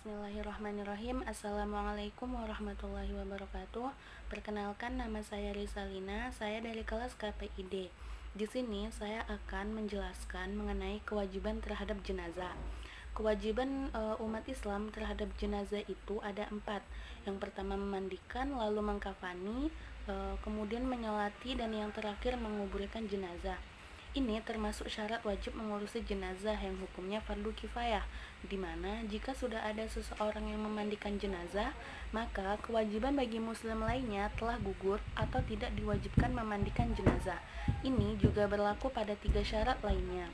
Bismillahirrahmanirrahim. Assalamualaikum warahmatullahi wabarakatuh. Perkenalkan, nama saya Rizalina. Saya dari kelas KPID. Di sini saya akan menjelaskan mengenai kewajiban terhadap jenazah. Kewajiban umat Islam terhadap jenazah itu ada 4. Yang pertama memandikan, lalu mengkafani, kemudian menyolati, dan yang terakhir menguburkan jenazah. Ini termasuk syarat wajib mengurusi jenazah yang hukumnya fardu kifayah, di mana jika sudah ada seseorang yang memandikan jenazah, maka kewajiban bagi muslim lainnya telah gugur atau tidak diwajibkan memandikan jenazah. Ini juga berlaku pada 3 syarat lainnya.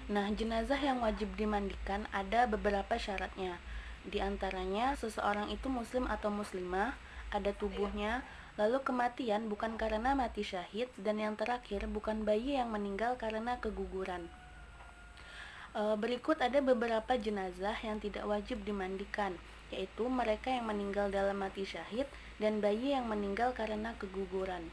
Nah, jenazah yang wajib dimandikan ada beberapa syaratnya. Di antaranya, seseorang itu muslim atau muslimah, ada tubuhnya, lalu kematian bukan karena mati syahid, dan yang terakhir bukan bayi yang meninggal karena keguguran. Berikut ada beberapa jenazah yang tidak wajib dimandikan, yaitu mereka yang meninggal dalam mati syahid dan bayi yang meninggal karena keguguran.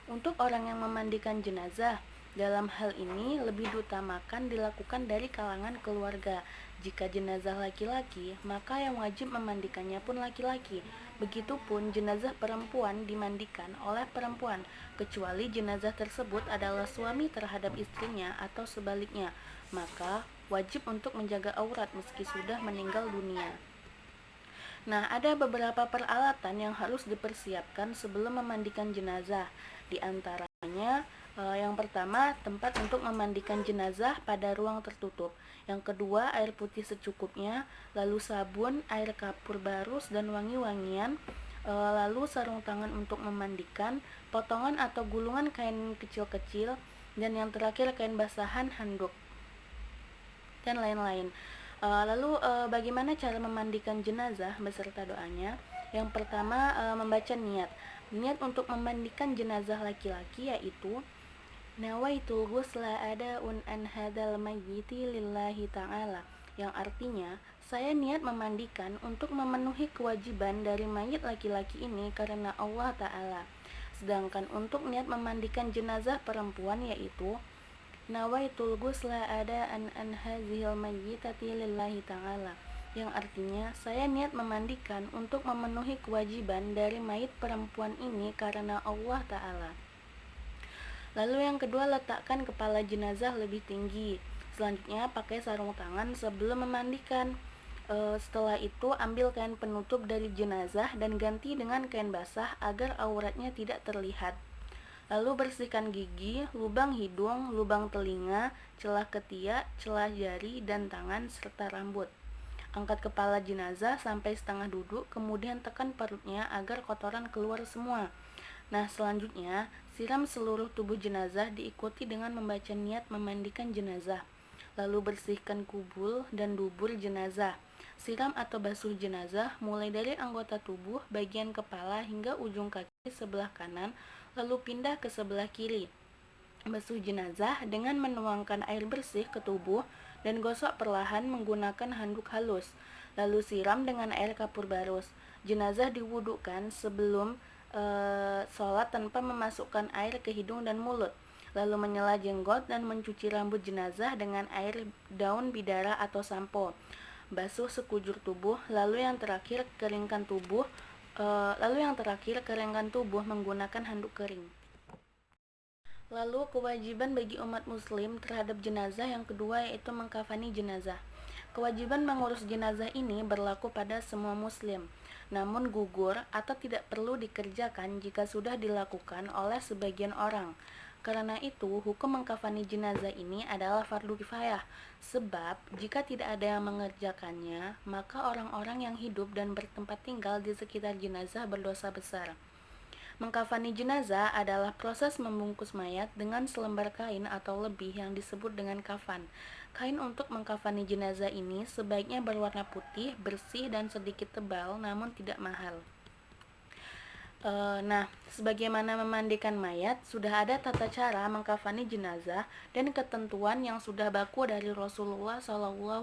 Untuk orang yang memandikan jenazah, dalam hal ini lebih diutamakan dilakukan dari kalangan keluarga. Jika jenazah laki-laki, maka yang wajib memandikannya pun laki-laki. Begitupun jenazah perempuan dimandikan oleh perempuan, kecuali jenazah tersebut adalah suami terhadap istrinya atau sebaliknya, maka wajib untuk menjaga aurat meski sudah meninggal dunia. Nah, ada beberapa peralatan yang harus dipersiapkan sebelum memandikan jenazah. Di antaranya, yang pertama, tempat untuk memandikan jenazah pada ruang tertutup. Yang kedua, air putih secukupnya, lalu sabun, air kapur barus, dan wangi-wangian, lalu sarung tangan untuk memandikan, potongan atau gulungan kain kecil-kecil, dan yang terakhir kain basahan, handuk, dan lain-lain. Lalu bagaimana cara memandikan jenazah beserta doanya? Yang pertama, membaca niat. Niat untuk memandikan jenazah laki-laki yaitu nawaitul ghusla ada'un an hadzal mayyiti lillahi ta'ala, yang artinya saya niat memandikan untuk memenuhi kewajiban dari mayit laki-laki ini karena Allah Ta'ala. Sedangkan untuk niat memandikan jenazah perempuan yaitu nawaitul ghusla ada'an an hadzal mayyitati lillahi ta'ala, yang artinya saya niat memandikan untuk memenuhi kewajiban dari mayit perempuan ini karena Allah Ta'ala. Lalu yang kedua, letakkan kepala jenazah lebih tinggi. Selanjutnya, pakai sarung tangan sebelum memandikan. Setelah itu, ambil kain penutup dari jenazah dan ganti dengan kain basah agar auratnya tidak terlihat. Lalu bersihkan gigi, lubang hidung, lubang telinga, celah ketiak, celah jari, dan tangan, serta rambut. Angkat kepala jenazah sampai setengah duduk, kemudian tekan perutnya agar kotoran keluar semua. Nah, selanjutnya, siram seluruh tubuh jenazah diikuti dengan membaca niat memandikan jenazah. Lalu bersihkan kubul dan dubur jenazah. Siram atau basuh jenazah mulai dari anggota tubuh, bagian kepala hingga ujung kaki sebelah kanan, lalu pindah ke sebelah kiri. Basuh jenazah dengan menuangkan air bersih ke tubuh dan gosok perlahan menggunakan handuk halus. Lalu siram dengan air kapur barus. Jenazah diwudukan sebelum sholat tanpa memasukkan air ke hidung dan mulut, lalu menyela jenggot dan mencuci rambut jenazah dengan air daun bidara atau sampo. Basuh sekujur tubuh, lalu yang terakhir keringkan tubuh menggunakan handuk kering. Lalu kewajiban bagi umat muslim terhadap jenazah yang kedua yaitu mengkafani jenazah. Kewajiban mengurus jenazah ini berlaku pada semua muslim, namun gugur atau tidak perlu dikerjakan jika sudah dilakukan oleh sebagian orang. Karena itu, hukum mengkafani jenazah ini adalah fardu kifayah, sebab jika tidak ada yang mengerjakannya, maka orang-orang yang hidup dan bertempat tinggal di sekitar jenazah berdosa besar. Mengkafani jenazah adalah proses membungkus mayat dengan selembar kain atau lebih yang disebut dengan kafan. Kain untuk mengkafani jenazah ini sebaiknya berwarna putih, bersih, dan sedikit tebal, namun tidak mahal. Nah, sebagaimana memandikan mayat, sudah ada tata cara mengkafani jenazah dan ketentuan yang sudah baku dari Rasulullah SAW.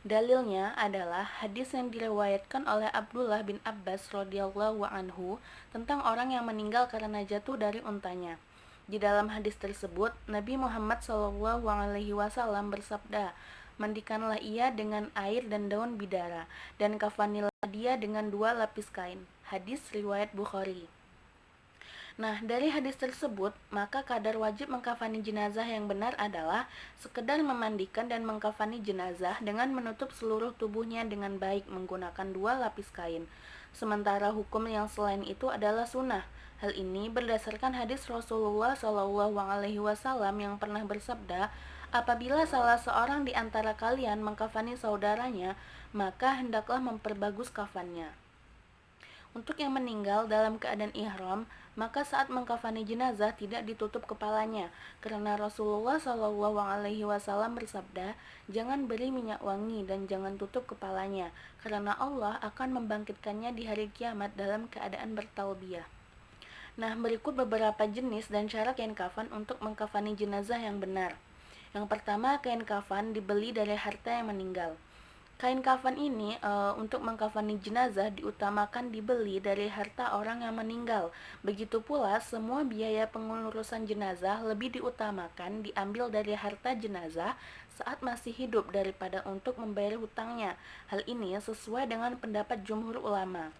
Dalilnya adalah hadis yang diriwayatkan oleh Abdullah bin Abbas radhiyallahu anhu tentang orang yang meninggal karena jatuh dari untanya. Di dalam hadis tersebut, Nabi Muhammad SAW bersabda, mandikanlah ia dengan air dan daun bidara, dan kafanilah dia dengan 2 lapis kain. Hadis riwayat Bukhari. Nah, dari hadis tersebut, maka kadar wajib mengkafani jenazah yang benar adalah sekedar memandikan dan mengkafani jenazah dengan menutup seluruh tubuhnya dengan baik menggunakan 2 lapis kain. Sementara hukum yang selain itu adalah sunnah. Hal ini berdasarkan hadis Rasulullah SAW yang pernah bersabda, apabila salah seorang di antara kalian mengkafani saudaranya, maka hendaklah memperbagus kafannya. Untuk yang meninggal dalam keadaan ihram, maka saat mengkafani jenazah tidak ditutup kepalanya, karena Rasulullah SAW bersabda, jangan beri minyak wangi dan jangan tutup kepalanya, karena Allah akan membangkitkannya di hari kiamat dalam keadaan bertalbiyah. Nah, berikut beberapa jenis dan cara kain kafan untuk mengkafani jenazah yang benar. Yang pertama, kain kafan dibeli dari harta yang meninggal. Kain kafan ini untuk mengkafani jenazah diutamakan dibeli dari harta orang yang meninggal. Begitu pula semua biaya pengurusan jenazah lebih diutamakan diambil dari harta jenazah saat masih hidup daripada untuk membayar hutangnya. Hal ini sesuai dengan pendapat jumhur ulama.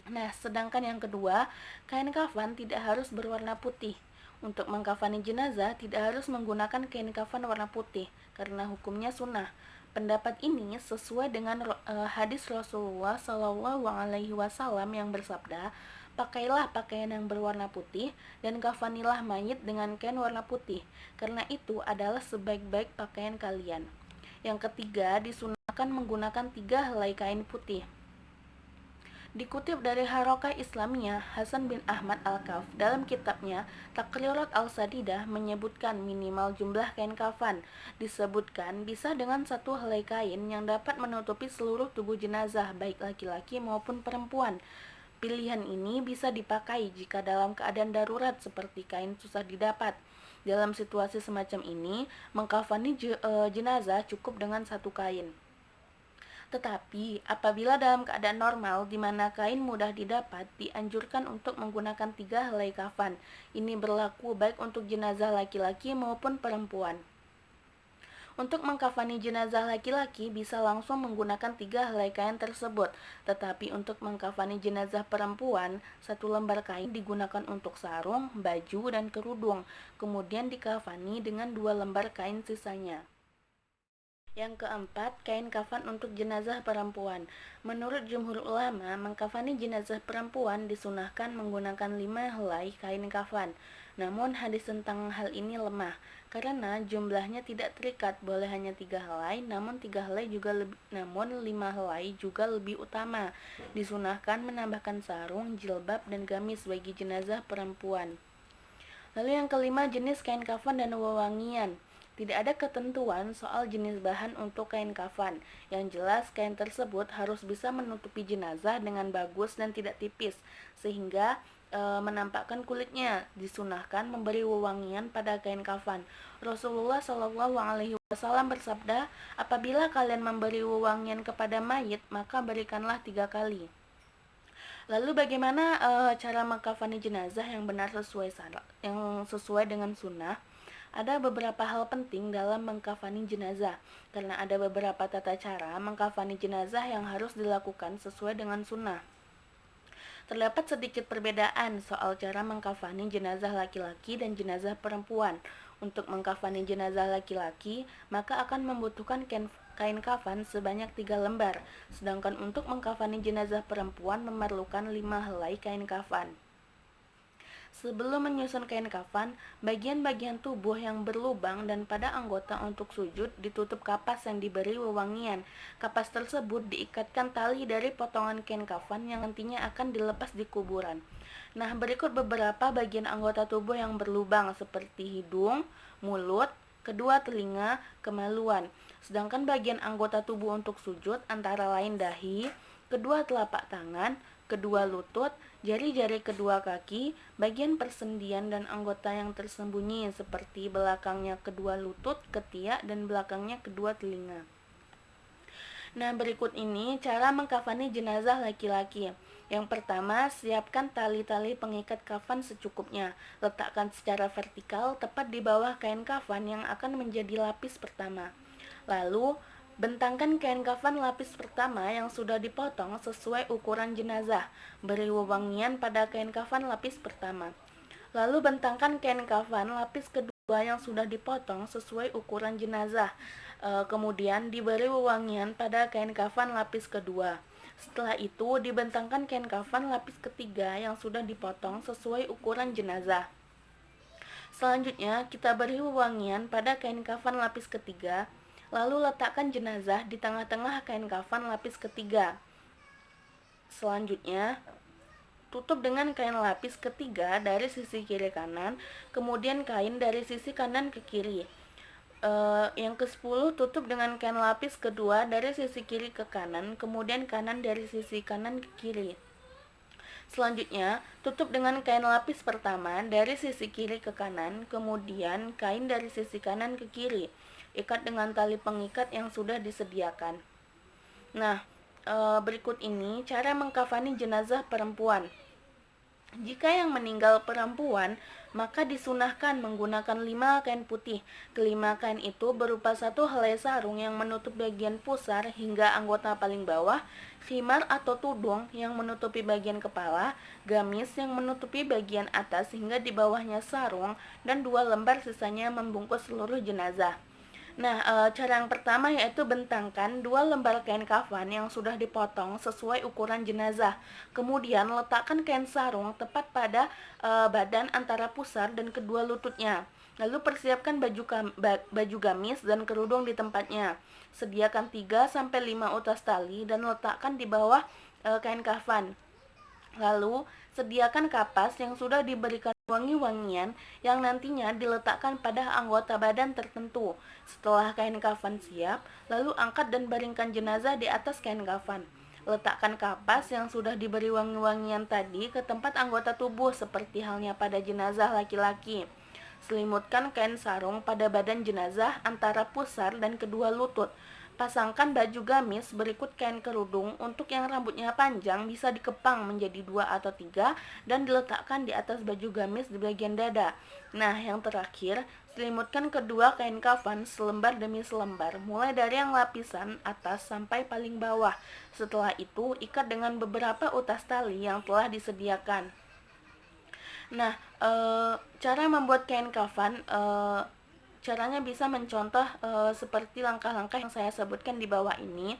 Nah, sedangkan yang kedua, kain kafan tidak harus berwarna putih. Untuk mengkafani jenazah tidak harus menggunakan kain kafan warna putih karena hukumnya sunnah. Pendapat ini sesuai dengan hadis Rasulullah SAW yang bersabda, pakailah pakaian yang berwarna putih dan kafanilah mayit dengan kain warna putih, karena itu adalah sebaik-baik pakaian kalian. Yang ketiga, disunahkan menggunakan 3 helai kain putih. Dikutip dari Harokah Islamiyah, Hasan bin Ahmad Al-Kaf dalam kitabnya Takrirat Al-Sadidah menyebutkan minimal jumlah kain kafan. Disebutkan bisa dengan 1 helai kain yang dapat menutupi seluruh tubuh jenazah, baik laki-laki maupun perempuan. Pilihan ini bisa dipakai jika dalam keadaan darurat seperti kain susah didapat. Dalam situasi semacam ini, mengkafani jenazah cukup dengan 1 kain. Tetapi, apabila dalam keadaan normal di mana kain mudah didapat, dianjurkan untuk menggunakan 3 helai kafan. Ini berlaku baik untuk jenazah laki-laki maupun perempuan. Untuk mengkafani jenazah laki-laki bisa langsung menggunakan 3 helai kain tersebut, tetapi untuk mengkafani jenazah perempuan, 1 lembar kain digunakan untuk sarung, baju, dan kerudung, kemudian dikafani dengan 2 lembar kain sisanya. Yang keempat, kain kafan untuk jenazah perempuan. Menurut jumhur ulama, mengkafani jenazah perempuan disunahkan menggunakan 5 helai kain kafan. Namun hadis tentang hal ini lemah, karena jumlahnya tidak terikat, boleh hanya 3 helai, namun 5 helai juga lebih utama. Disunahkan menambahkan sarung, jilbab, dan gamis bagi jenazah perempuan. Lalu yang kelima, jenis kain kafan dan wewangian. Tidak ada ketentuan soal jenis bahan untuk kain kafan. Yang jelas, kain tersebut harus bisa menutupi jenazah dengan bagus dan tidak tipis, sehingga menampakkan kulitnya. Disunahkan memberi wewangian pada kain kafan. Rasulullah SAW bersabda, apabila kalian memberi wewangian kepada mayit, maka berikanlah 3 kali. Lalu bagaimana cara mengkafani jenazah yang benar sesuai dengan sunnah? Ada beberapa hal penting dalam mengkafani jenazah, karena ada beberapa tata cara mengkafani jenazah yang harus dilakukan sesuai dengan sunnah. Terdapat sedikit perbedaan soal cara mengkafani jenazah laki-laki dan jenazah perempuan. Untuk mengkafani jenazah laki-laki, maka akan membutuhkan kain kafan sebanyak 3 lembar, sedangkan untuk mengkafani jenazah perempuan memerlukan 5 helai kain kafan. Sebelum menyusun kain kafan, bagian-bagian tubuh yang berlubang dan pada anggota untuk sujud ditutup kapas yang diberi wewangian. Kapas tersebut diikatkan tali dari potongan kain kafan yang nantinya akan dilepas di kuburan. Nah, berikut beberapa bagian anggota tubuh yang berlubang seperti hidung, mulut, kedua telinga, kemaluan. Sedangkan bagian anggota tubuh untuk sujud antara lain dahi, kedua telapak tangan, kedua lutut, jari-jari kedua kaki, bagian persendian dan anggota yang tersembunyi seperti belakangnya kedua lutut, ketiak, dan belakangnya kedua telinga. Nah, berikut ini cara mengkafani jenazah laki-laki. Yang pertama, siapkan tali-tali pengikat kafan secukupnya. Letakkan secara vertikal tepat di bawah kain kafan yang akan menjadi lapis pertama. Lalu, bentangkan kain kafan lapis pertama yang sudah dipotong sesuai ukuran jenazah. Beri wewangian pada kain kafan lapis pertama. Lalu bentangkan kain kafan lapis kedua yang sudah dipotong sesuai ukuran jenazah. Kemudian diberi wewangian pada kain kafan lapis kedua. Setelah itu dibentangkan kain kafan lapis ketiga yang sudah dipotong sesuai ukuran jenazah. Selanjutnya kita beri wewangian pada kain kafan lapis ketiga. Lalu letakkan jenazah di tengah-tengah kain kafan lapis ketiga. Selanjutnya, tutup dengan kain lapis ketiga dari sisi kiri kanan, kemudian kain dari sisi kanan ke kiri. Yang ke-10, tutup dengan kain lapis kedua dari sisi kiri ke kanan, kemudian kanan dari sisi kanan ke kiri. Selanjutnya, tutup dengan kain lapis pertama dari sisi kiri ke kanan, kemudian kain dari sisi kanan ke kiri. Ikat dengan tali pengikat yang sudah disediakan. Nah, berikut ini cara mengkafani jenazah perempuan. Jika yang meninggal perempuan, maka disunahkan menggunakan 5 kain putih. Kelima kain itu berupa 1 helai sarung yang menutup bagian pusar hingga anggota paling bawah, khimar atau tudung yang menutupi bagian kepala, gamis yang menutupi bagian atas hingga di bawahnya sarung, dan 2 lembar sisanya membungkus seluruh jenazah. Nah, cara yang pertama yaitu bentangkan 2 lembar kain kafan yang sudah dipotong sesuai ukuran jenazah. Kemudian letakkan kain sarung tepat pada badan antara pusar dan kedua lututnya. Lalu persiapkan baju gamis dan kerudung di tempatnya. Sediakan 3-5 utas tali dan letakkan di bawah kain kafan. Lalu, sediakan kapas yang sudah diberikan wangi-wangian yang nantinya diletakkan pada anggota badan tertentu. Setelah kain kafan siap, lalu angkat dan baringkan jenazah di atas kain kafan. Letakkan kapas yang sudah diberi wangi-wangian tadi ke tempat anggota tubuh seperti halnya pada jenazah laki-laki. Selimutkan kain sarung pada badan jenazah antara pusar dan kedua lutut. Pasangkan baju gamis berikut kain kerudung. Untuk yang rambutnya panjang bisa dikepang menjadi 2 atau 3 dan diletakkan di atas baju gamis di bagian dada. Nah, yang terakhir, selimutkan kedua kain kafan selembar demi selembar, mulai dari yang lapisan atas sampai paling bawah. Setelah itu, ikat dengan beberapa utas tali yang telah disediakan. Nah, cara membuat kain kafan, caranya bisa mencontoh seperti langkah-langkah yang saya sebutkan di bawah ini.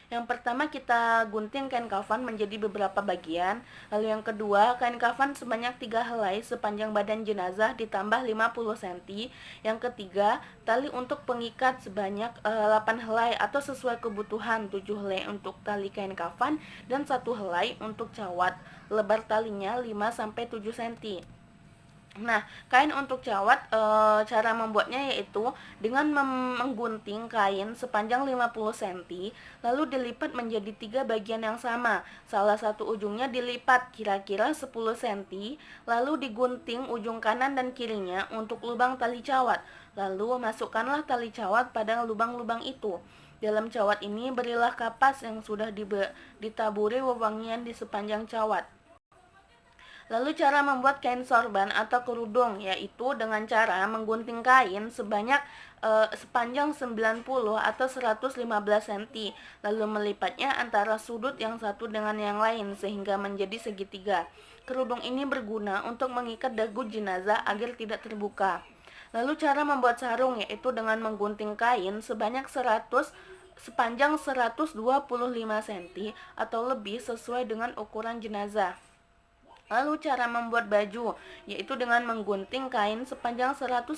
Yang pertama, kita gunting kain kafan menjadi beberapa bagian. Lalu yang kedua, kain kafan sebanyak 3 helai sepanjang badan jenazah ditambah 50 cm. Yang ketiga, tali untuk pengikat sebanyak 8 helai atau sesuai kebutuhan, 7 helai untuk tali kain kafan dan 1 helai untuk cawat. Lebar talinya 5-7 cm. Nah, kain untuk cawat, cara membuatnya yaitu dengan menggunting kain sepanjang 50 cm, lalu dilipat menjadi 3 bagian yang sama. Salah satu ujungnya dilipat kira-kira 10 cm, lalu digunting ujung kanan dan kirinya untuk lubang tali cawat. Lalu masukkanlah tali cawat pada lubang-lubang itu. Dalam cawat ini berilah kapas yang sudah ditaburi wewangian di sepanjang cawat. Lalu cara membuat kain sorban atau kerudung yaitu dengan cara menggunting kain sepanjang 90 atau 115 cm, lalu melipatnya antara sudut yang satu dengan yang lain sehingga menjadi segitiga. Kerudung ini berguna untuk mengikat dagu jenazah agar tidak terbuka. Lalu cara membuat sarung yaitu dengan menggunting kain sepanjang 125 cm atau lebih sesuai dengan ukuran jenazah. Lalu cara membuat baju yaitu dengan menggunting kain sepanjang 150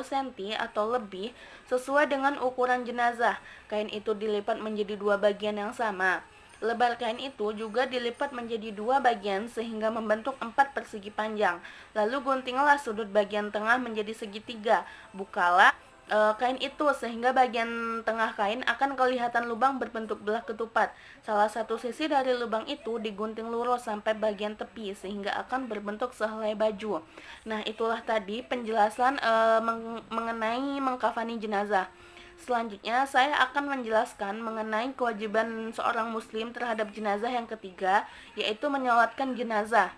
cm atau lebih sesuai dengan ukuran jenazah. Kain itu dilipat menjadi 2 bagian yang sama. Lebar kain itu juga dilipat menjadi 2 bagian sehingga membentuk 4 persegi panjang. Lalu guntinglah sudut bagian tengah menjadi segitiga. Bukalah kain itu sehingga bagian tengah kain akan kelihatan lubang berbentuk belah ketupat. Salah satu sisi dari lubang itu digunting lurus sampai bagian tepi sehingga akan berbentuk sehelai baju. Nah, itulah tadi penjelasan mengenai mengkafani jenazah. Selanjutnya saya akan menjelaskan mengenai kewajiban seorang muslim terhadap jenazah yang ketiga, yaitu menyolatkan jenazah.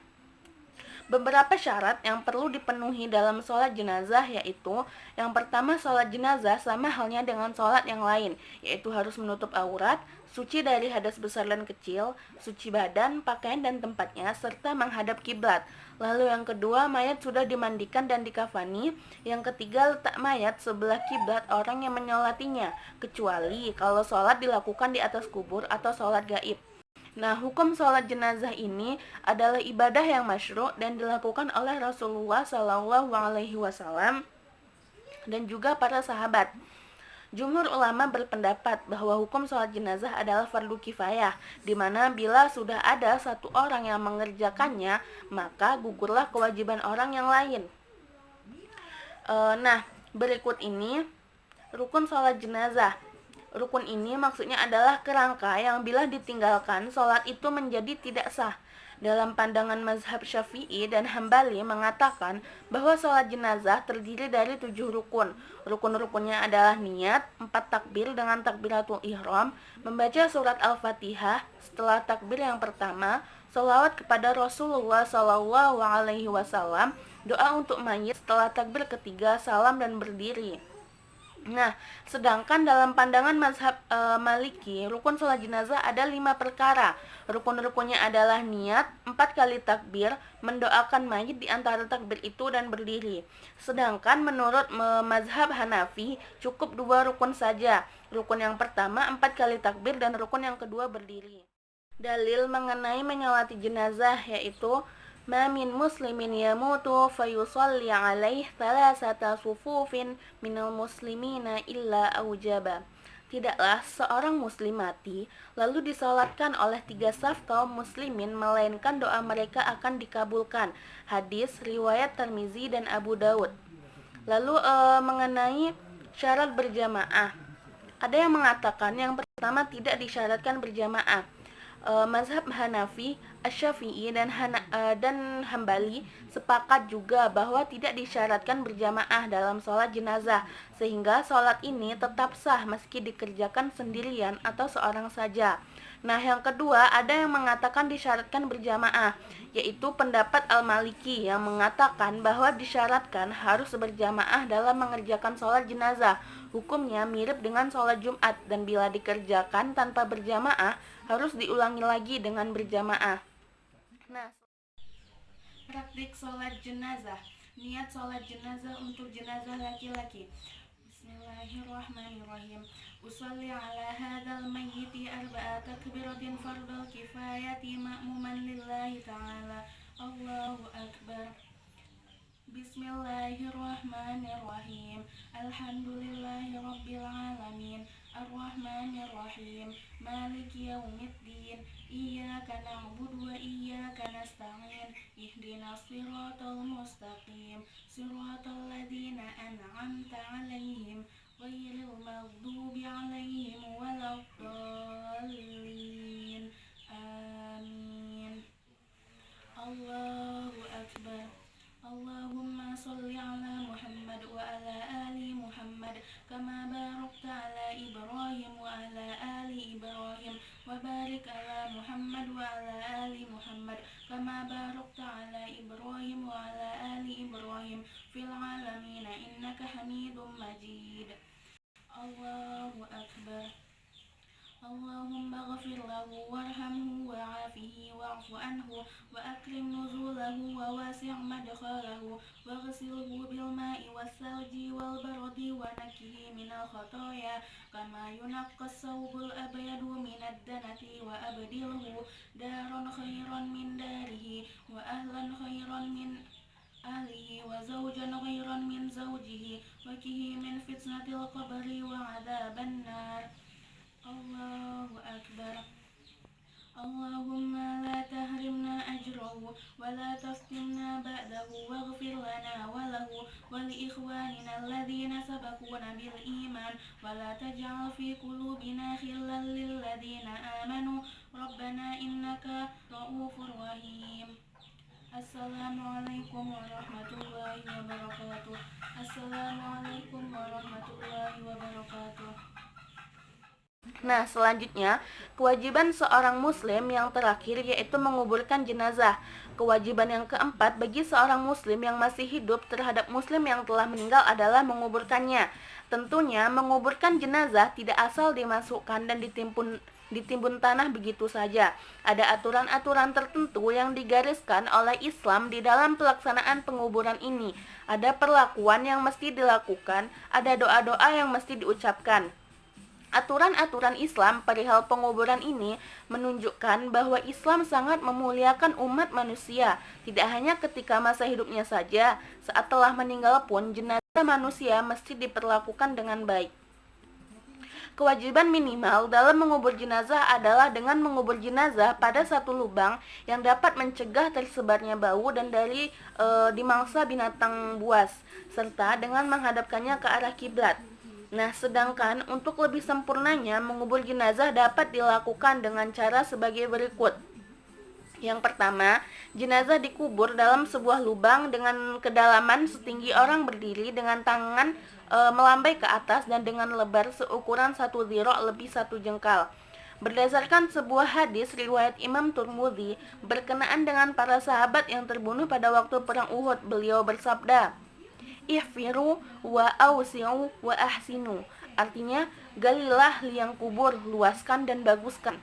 Beberapa syarat yang perlu dipenuhi dalam sholat jenazah yaitu yang pertama, sholat jenazah sama halnya dengan sholat yang lain, yaitu harus menutup aurat, suci dari hadas besar dan kecil, suci badan, pakaian dan tempatnya, serta menghadap kiblat. Lalu yang kedua, mayat sudah dimandikan dan dikafani. Yang ketiga, letak mayat sebelah kiblat orang yang menyolatinya, kecuali kalau sholat dilakukan di atas kubur atau sholat gaib. Nah, hukum sholat jenazah ini adalah ibadah yang masyru' dan dilakukan oleh Rasulullah SAW dan juga para sahabat. Jumhur ulama berpendapat bahwa hukum sholat jenazah adalah fardu kifayah, di mana bila sudah ada satu orang yang mengerjakannya, maka gugurlah kewajiban orang yang lain. Nah, berikut ini rukun sholat jenazah. Rukun ini maksudnya adalah kerangka yang bila ditinggalkan, sholat itu menjadi tidak sah. Dalam pandangan mazhab Syafi'i dan Hambali mengatakan bahwa sholat jenazah terdiri dari 7 rukun. Rukun-rukunnya adalah niat, 4 takbir dengan takbiratul ihram, membaca surat Al-Fatihah setelah takbir yang pertama, sholawat kepada Rasulullah SAW, doa untuk mayit setelah takbir ketiga, salam dan berdiri. Nah, sedangkan dalam pandangan mazhab Maliki, rukun sholat jenazah ada 5 perkara. Rukun-rukunnya adalah niat, 4 kali takbir, mendoakan mayit di antara takbir itu dan berdiri. Sedangkan menurut mazhab Hanafi, cukup 2 rukun saja. Rukun yang pertama 4 kali takbir dan rukun yang kedua berdiri. Dalil mengenai menyolati jenazah yaitu Ma min muslimin yamutu fayusalli alaih thalathata sufufin minal muslimina illa aujaba. Tidaklah seorang muslim mati lalu disolatkan oleh 3 saf kaum muslimin melainkan doa mereka akan dikabulkan. Hadis riwayat Tirmizi dan Abu Daud. Lalu mengenai syarat berjamaah, ada yang mengatakan yang pertama tidak disyaratkan berjamaah. Mazhab Hanafi, Asy-Syafi'i dan Hambali sepakat juga bahwa tidak disyaratkan berjamaah dalam sholat jenazah, sehingga sholat ini tetap sah meski dikerjakan sendirian atau seorang saja. Nah, yang kedua ada yang mengatakan disyaratkan berjamaah, yaitu pendapat Al-Maliki yang mengatakan bahwa disyaratkan harus berjamaah dalam mengerjakan sholat jenazah. Hukumnya mirip dengan sholat Jumat dan bila dikerjakan tanpa berjamaah harus diulangi lagi dengan berjamaah. Nah, praktik sholat jenazah. Niat sholat jenazah untuk jenazah laki-laki. Bismillahirrahmanirrahim. Usalli ala hadzal mayyiti arba'a takbiratin fardal kifayati ma'muman lillahi ta'ala. Allahu akbar. Bismillahirrahmanirrahim. Alhamdulillahi rabbil alamin. Ar-Rahmanir-Rahim. Maliki yaumiddin. Iyyaka na'budu wa iyyaka nasta'in. Ihdinas siratal mustaqim. Siratal ladzina an'amta 'alaihim ghairil maghdubi 'alaihim waladdallin. Amin. Allahu akbar. Allahumma sholli ala Muhammad wa ala ali Muhammad kama barakta ala Ibrahim wa ala ali Ibrahim wa barik ala Muhammad wa ala ali Muhammad kama barakta ala Ibrahim wa ala ali Ibrahim fil alamin innaka Hamidum Majid. Allahu akbar. Allahumma ghafir lahu warhamhu wa'afihi wa'fu anhu wa akrim nuzulahu wa wasi' madkhalahu wa ghsilhu bil ma'i was salji wal bardi wa nakihi minal khotoya kama yunaqqas sawbul abyadu minad danati wa abdilhu daron khairan min darihi wa ahlan khairan min ahlihi wa zawjan khairan min zawjihi wa kihi min fitnatil qabri wa adzaban nar. Allahu akbar. Allahumma la tahrimna ajrahu wa la taftimna ba'dahu waghfir lana wa lahu wa li ikhwanina alladhina sabaquna bil iman wa la taj'al fi qulubina khillan lil ladzina amanu rabbana innaka ra'ufur rahim. Assalamualaikum warahmatullahi wabarakatuh. Assalamualaikum warahmatullahi wabarakatuh. Nah, selanjutnya, kewajiban seorang muslim yang terakhir yaitu menguburkan jenazah. Kewajiban yang keempat bagi seorang muslim yang masih hidup terhadap muslim yang telah meninggal adalah menguburkannya. Tentunya menguburkan jenazah tidak asal dimasukkan dan ditimbun tanah begitu saja. Ada aturan-aturan tertentu yang digariskan oleh Islam di dalam pelaksanaan penguburan ini. Ada perlakuan yang mesti dilakukan, ada doa-doa yang mesti diucapkan. Aturan-aturan Islam perihal penguburan ini menunjukkan bahwa Islam sangat memuliakan umat manusia, tidak hanya ketika masa hidupnya saja, saat telah meninggal pun jenazah manusia mesti diperlakukan dengan baik. Kewajiban minimal dalam mengubur jenazah adalah dengan mengubur jenazah pada satu lubang yang dapat mencegah tersebarnya bau dan dari dimangsa binatang buas, serta dengan menghadapkannya ke arah kiblat. Nah, sedangkan untuk lebih sempurnanya, mengubur jenazah dapat dilakukan dengan cara sebagai berikut. Yang pertama, jenazah dikubur dalam sebuah lubang dengan kedalaman setinggi orang berdiri dengan tangan melambai ke atas dan dengan lebar seukuran 1 dhira' lebih 1 jengkal. Berdasarkan sebuah hadis riwayat Imam Tirmidzi berkenaan dengan para sahabat yang terbunuh pada waktu perang Uhud, beliau bersabda, "Ihfiru wa awsi'u wa ahsinu." Artinya, galilah liang kubur, luaskan dan baguskan.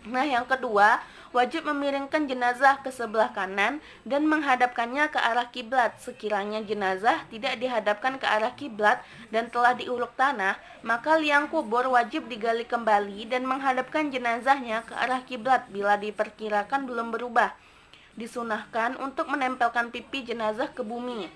Nah, yang kedua, wajib memiringkan jenazah ke sebelah kanan dan menghadapkannya ke arah kiblat. Sekiranya jenazah tidak dihadapkan ke arah kiblat dan telah diuruk tanah, maka liang kubur wajib digali kembali dan menghadapkan jenazahnya ke arah kiblat bila diperkirakan belum berubah. Disunahkan untuk menempelkan pipi jenazah ke bumi.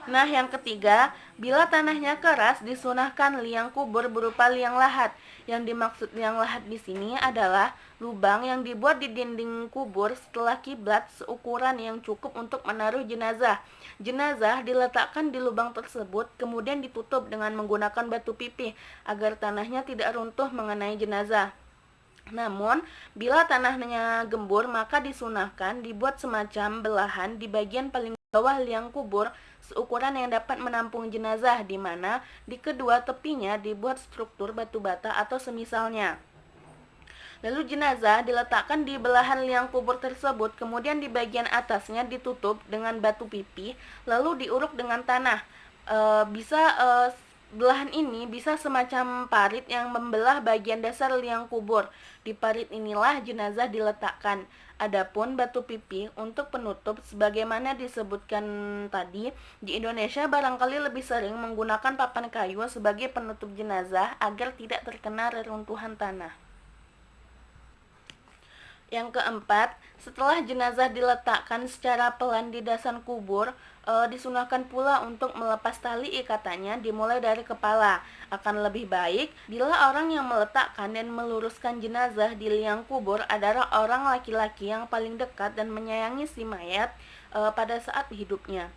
Nah, yang ketiga, bila tanahnya keras, disunahkan liang kubur berupa liang lahat. Yang dimaksud liang lahat di sini adalah lubang yang dibuat di dinding kubur setelah kiblat seukuran yang cukup untuk menaruh jenazah. Jenazah diletakkan di lubang tersebut, kemudian ditutup dengan menggunakan batu pipih agar tanahnya tidak runtuh mengenai jenazah. Namun, bila tanahnya gembur, maka disunahkan dibuat semacam belahan di bagian paling bawah liang kubur seukuran yang dapat menampung jenazah, di mana di kedua tepinya dibuat struktur batu bata atau semisalnya. Lalu jenazah diletakkan di belahan liang kubur tersebut, kemudian di bagian atasnya ditutup dengan batu pipih, lalu diuruk dengan tanah. Belahan ini bisa semacam parit yang membelah bagian dasar liang kubur. Di parit inilah jenazah diletakkan. Adapun batu pipi untuk penutup sebagaimana disebutkan tadi, di Indonesia barangkali lebih sering menggunakan papan kayu sebagai penutup jenazah agar tidak terkena reruntuhan tanah. Yang keempat, setelah jenazah diletakkan secara pelan di dasar kubur, disunahkan pula untuk melepas tali ikatannya dimulai dari kepala. Akan lebih baik bila orang yang meletakkan dan meluruskan jenazah di liang kubur adalah orang laki-laki yang paling dekat dan menyayangi si mayat pada saat hidupnya.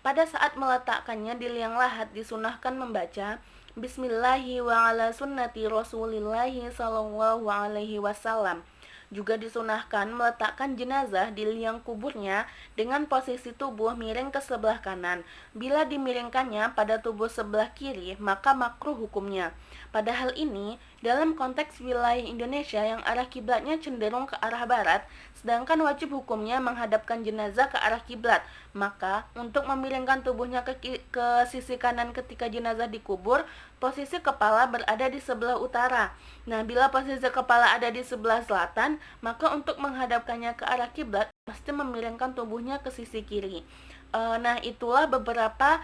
Pada saat meletakkannya di liang lahat disunahkan membaca Bismillahi wa ala sunnati Rasulillahi sallallahu alaihi wasallam. Juga disunahkan meletakkan jenazah di liang kuburnya dengan posisi tubuh miring ke sebelah kanan. Bila dimiringkannya pada tubuh sebelah kiri, maka makruh hukumnya. Pada hal ini, dalam konteks wilayah Indonesia yang arah kiblatnya cenderung ke arah barat, sedangkan wajib hukumnya menghadapkan jenazah ke arah kiblat, maka untuk memiringkan tubuhnya ke sisi kanan ketika jenazah dikubur, posisi kepala berada di sebelah utara. Nah, bila posisi kepala ada di sebelah selatan, maka untuk menghadapkannya ke arah kiblat pasti memiringkan tubuhnya ke sisi kiri. Nah, itulah beberapa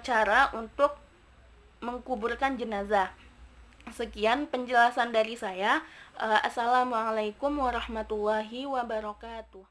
cara untuk mengkuburkan jenazah. Sekian penjelasan dari saya. Assalamualaikum warahmatullahi wabarakatuh.